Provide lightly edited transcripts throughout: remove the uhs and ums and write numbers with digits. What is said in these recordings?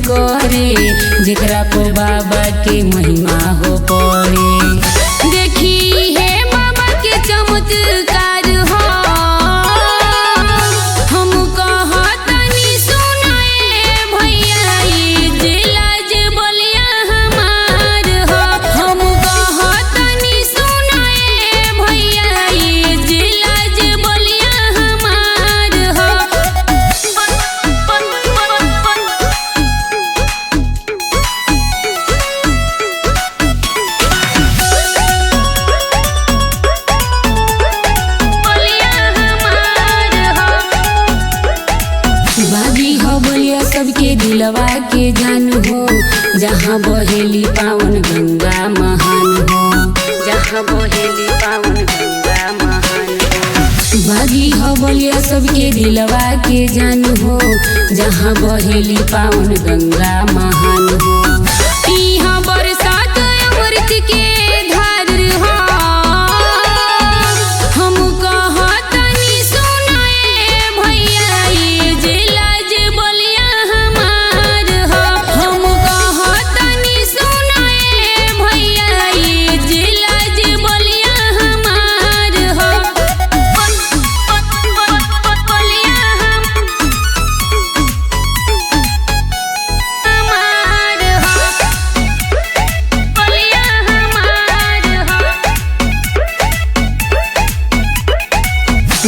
करे जेकरा पर बाबा के महिमा हो पड़े। देखी है बाबा के चमत्कार हो हम कहतनी सुनाए भैया ई जिला जे बलिया हमार हो। हम कहतनी सुनाए भैया ई जिला जे बलिया हमार हो। बागी हो बलिया सबके दिलवा के जान हो जहाँ बहेली पावन गंगा महान हो। जहाँ बहेली पावन गंगा महान हो। बागी हो बलिया सबके दिलवा के जान हो जहाँ बहेली पावन गंगा महान हो। इहाँ बरसात अमृत के धार हो हम कहतनी सुनाए भैया ई जिला जे बलिया हमार हो। हम कहतनी सुनाए भैया ई जिला जे बलिया हमार हो। बलिया हमार हो। बलिया हमार हो।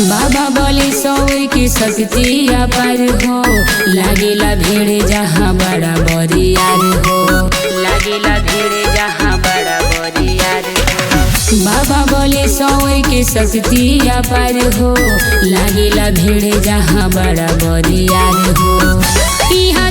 बाबा बोले सौर की शक्ति अपार हो लागेला भीड़ जहाँ बड़ा बरियार हो। लागेला भीड़ जहाँ बड़ा बरियार हो। बाबा बोले सौर की शक्ति अपार हो लागेला भीड़ जहाँ बड़ा बरियार हो। यहाँ